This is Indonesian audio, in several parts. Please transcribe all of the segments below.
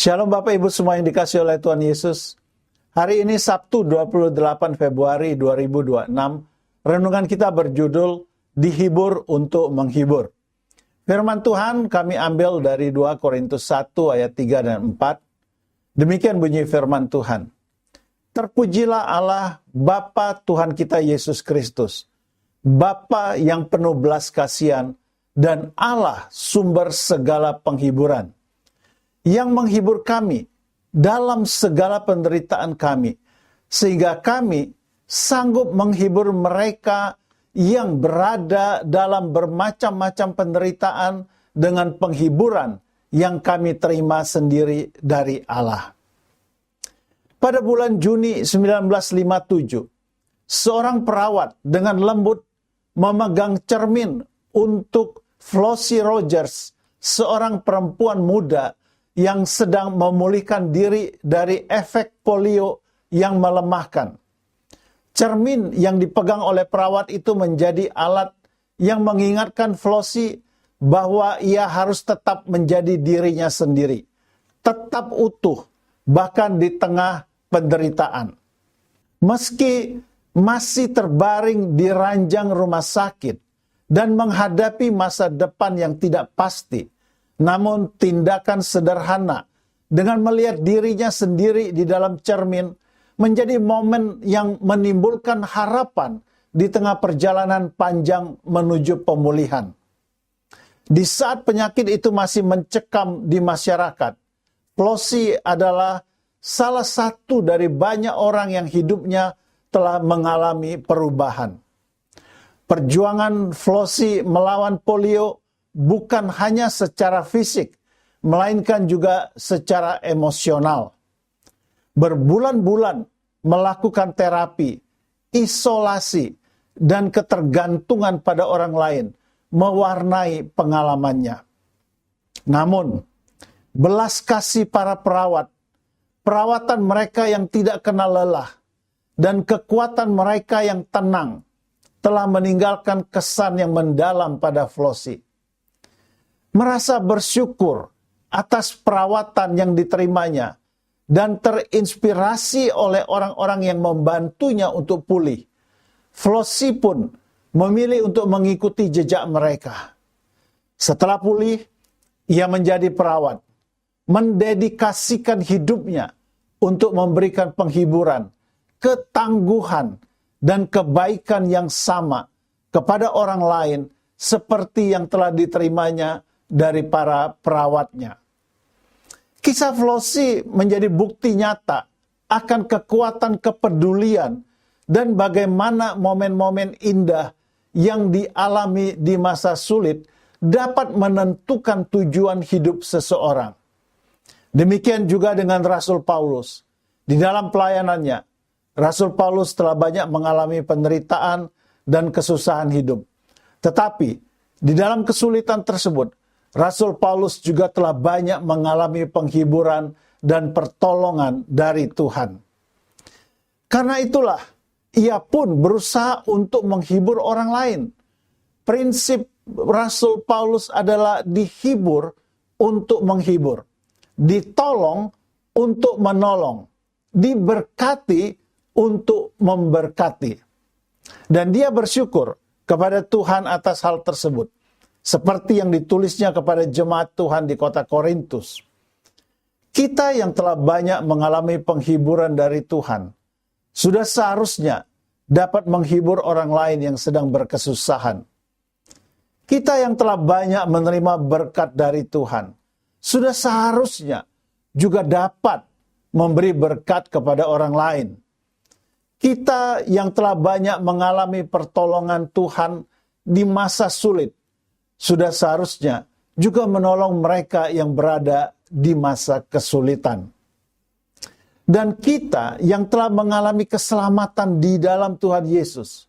Shalom Bapak Ibu semua yang dikasihi oleh Tuhan Yesus. Hari ini Sabtu 28 Februari 2026. Renungan kita berjudul Dihibur untuk Menghibur. Firman Tuhan kami ambil dari 2 Korintus 1 ayat 3 dan 4. Demikian bunyi firman Tuhan. Terpujilah Allah Bapa Tuhan kita Yesus Kristus, Bapa yang penuh belas kasihan dan Allah sumber segala penghiburan, yang menghibur kami dalam segala penderitaan kami, sehingga kami sanggup menghibur mereka yang berada dalam bermacam-macam penderitaan dengan penghiburan yang kami terima sendiri dari Allah. Pada bulan Juni 1957, seorang perawat dengan lembut memegang cermin untuk Flossie Rogers, seorang perempuan muda yang sedang memulihkan diri dari efek polio yang melemahkan. Cermin yang dipegang oleh perawat itu menjadi alat yang mengingatkan Flossie bahwa ia harus tetap menjadi dirinya sendiri, tetap utuh, bahkan di tengah penderitaan. Meski masih terbaring di ranjang rumah sakit dan menghadapi masa depan yang tidak pasti, namun tindakan sederhana dengan melihat dirinya sendiri di dalam cermin menjadi momen yang menimbulkan harapan di tengah perjalanan panjang menuju pemulihan. Di saat penyakit itu masih mencekam di masyarakat, Flossie adalah salah satu dari banyak orang yang hidupnya telah mengalami perubahan. Perjuangan Flossie melawan polio bukan hanya secara fisik, melainkan juga secara emosional. Berbulan-bulan melakukan terapi, isolasi, dan ketergantungan pada orang lain mewarnai pengalamannya. Namun, belas kasih para perawat, perawatan mereka yang tidak kenal lelah, dan kekuatan mereka yang tenang telah meninggalkan kesan yang mendalam pada Flossie. Merasa bersyukur atas perawatan yang diterimanya dan terinspirasi oleh orang-orang yang membantunya untuk pulih, Flossie pun memilih untuk mengikuti jejak mereka. Setelah pulih, ia menjadi perawat, mendedikasikan hidupnya untuk memberikan penghiburan, ketangguhan, dan kebaikan yang sama kepada orang lain seperti yang telah diterimanya dari para perawatnya. Kisah Flossie menjadi bukti nyata akan kekuatan kepedulian dan bagaimana momen-momen indah yang dialami di masa sulit dapat menentukan tujuan hidup seseorang. Demikian juga dengan Rasul Paulus. Di dalam pelayanannya, Rasul Paulus telah banyak mengalami penderitaan dan kesusahan hidup. Tetapi di dalam kesulitan tersebut, Rasul Paulus juga telah banyak mengalami penghiburan dan pertolongan dari Tuhan. Karena itulah, ia pun berusaha untuk menghibur orang lain. Prinsip Rasul Paulus adalah dihibur untuk menghibur, ditolong untuk menolong, diberkati untuk memberkati. Dan dia bersyukur kepada Tuhan atas hal tersebut. Seperti yang ditulisnya kepada jemaat Tuhan di kota Korintus. Kita yang telah banyak mengalami penghiburan dari Tuhan, sudah seharusnya dapat menghibur orang lain yang sedang berkesusahan. Kita yang telah banyak menerima berkat dari Tuhan, sudah seharusnya juga dapat memberi berkat kepada orang lain. Kita yang telah banyak mengalami pertolongan Tuhan di masa sulit, sudah seharusnya juga menolong mereka yang berada di masa kesulitan. Dan kita yang telah mengalami keselamatan di dalam Tuhan Yesus,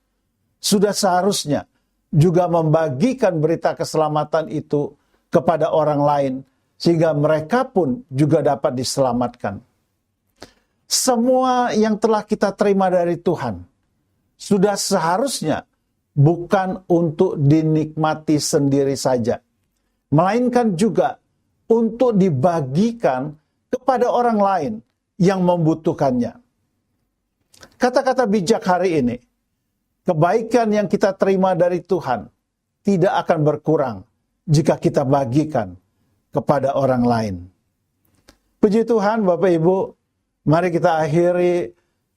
sudah seharusnya juga membagikan berita keselamatan itu kepada orang lain, sehingga mereka pun juga dapat diselamatkan. Semua yang telah kita terima dari Tuhan, sudah seharusnya bukan untuk dinikmati sendiri saja, melainkan juga untuk dibagikan kepada orang lain yang membutuhkannya. Kata-kata bijak hari ini, kebaikan yang kita terima dari Tuhan tidak akan berkurang jika kita bagikan kepada orang lain. Puji Tuhan, Bapak Ibu, mari kita akhiri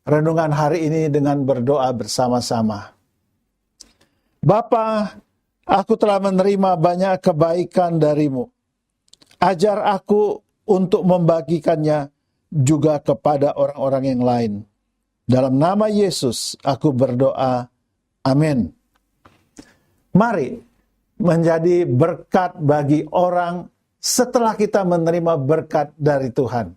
renungan hari ini dengan berdoa bersama-sama. Bapa, aku telah menerima banyak kebaikan dari-Mu. Ajar aku untuk membagikannya juga kepada orang-orang yang lain. Dalam nama Yesus, aku berdoa. Amin. Mari menjadi berkat bagi orang setelah kita menerima berkat dari Tuhan.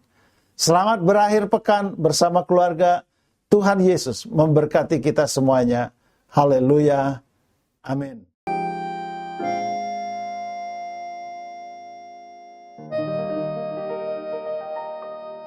Selamat berakhir pekan bersama keluarga. Tuhan Yesus memberkati kita semuanya. Haleluya. Amin.